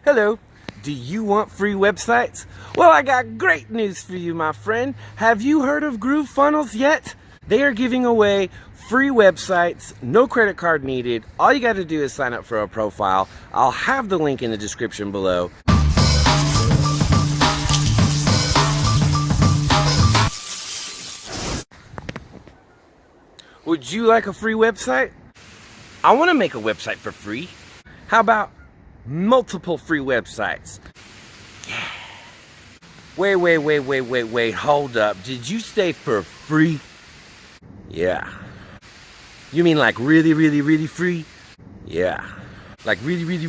Hello, do you want free websites? Well, I got great news for you, my friend. Have you heard of GROOVEFUNNELS yet? They are giving away free websites, no credit card needed. All you got to do is sign up for a profile. I'll have the link in the description below. Would you like a free website? I want to make a website for free. How about multiple free websites? Yeah. Wait, hold up. Did you say for free? Yeah. You mean like really free? Yeah. Like really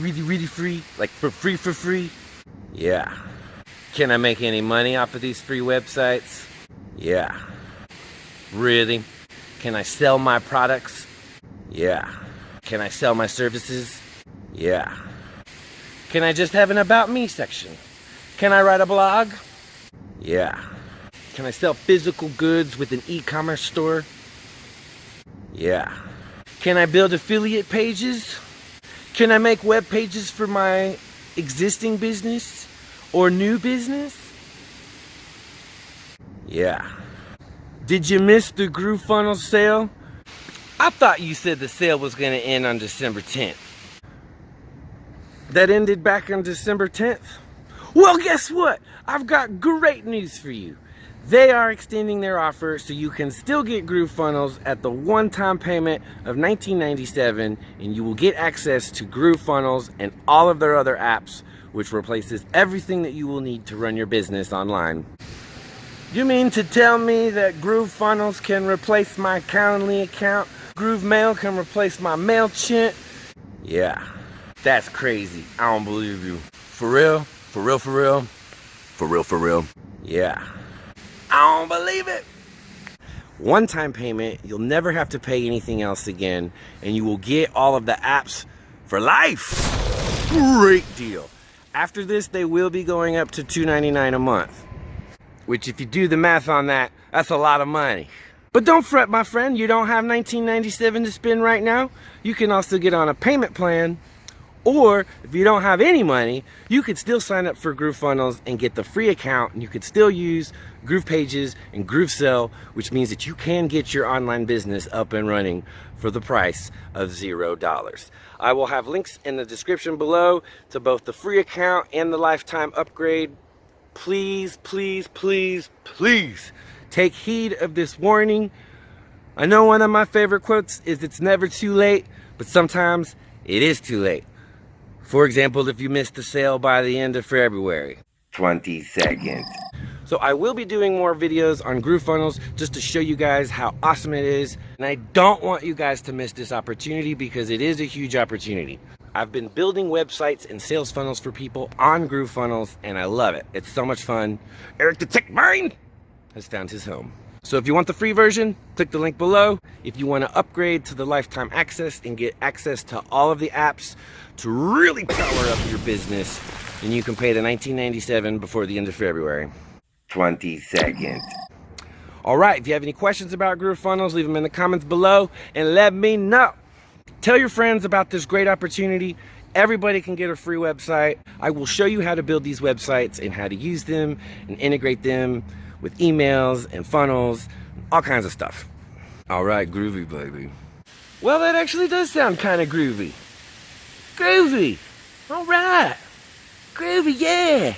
free? Like for free? Yeah. Can I make any money off of these free websites? Yeah. Really? Can I sell my products? Yeah. Can I sell my services? Yeah. Can I just have an About Me section? Can I write a blog? Yeah. Can I sell physical goods with an e-commerce store? Yeah. Can I build affiliate pages? Can I make web pages for my existing business or new business? Yeah. Did you miss the GROOVEFUNNELS sale? I thought you said the sale was going to end on December 10th. That ended back on December 10th? Well, guess what? I've got great news for you. They are extending their offer so you can still get GROOVEFUNNELS at the one-time payment of $19.97, and you will get access to GROOVEFUNNELS and all of their other apps, which replaces everything that you will need to run your business online. You mean to tell me that GROOVEFUNNELS can replace my Calendly account? GrooveMail can replace my MailChimp? Yeah, that's crazy. I don't believe you. For real? For real? For real? Yeah. I don't believe it. One-time payment, you'll never have to pay anything else again, and you will get all of the apps for life. Great deal. After this, they will be going up to $2.99 a month. Which, if you do the math on that, that's a lot of money. But don't fret, my friend, you don't have $19.97 to spend right now. You can also get on a payment plan. Or, if you don't have any money, you could still sign up for GROOVEFUNNELS and get the free account, and you could still use GroovePages and GrooveSell, which means that you can get your online business up and running for the price of $0. I will have links in the description below to both the free account and the lifetime upgrade. Please take heed of this warning. I know one of my favorite quotes is it's never too late, but sometimes it is too late. For example, if you missed the sale by the end of February. 20 seconds. So I will be doing more videos on GROOVEFUNNELS just to show you guys how awesome it is. And I don't want you guys to miss this opportunity because it is a huge opportunity. I've been building websites and sales funnels for people on GROOVEFUNNELS, and I love it. It's so much fun. Eric the Tech Brain has found his home. So if you want the free version, click the link below. If you want to upgrade to the lifetime access and get access to all of the apps to really power up your business, then you can pay the $19.97 before the end of February. 20 seconds. All right, if you have any questions about GROOVEFUNNELS, leave them in the comments below and let me know. Tell your friends about this great opportunity. Everybody can get a free website. I will show you how to build these websites and how to use them and integrate them with emails and funnels, all kinds of stuff. All right, groovy, baby. Well, that actually does sound kind of groovy. Groovy. All right. Groovy, yeah.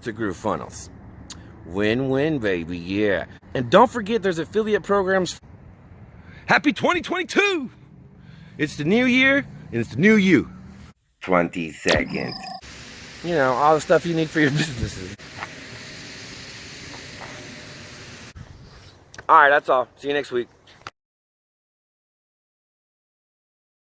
To GROOVEFUNNELS. Win-win, baby, yeah. And don't forget there's affiliate programs. Happy 2022! It's the new year, and it's the new you. 20 seconds. You know, all the stuff you need for your businesses. Alright, that's all. See you next week.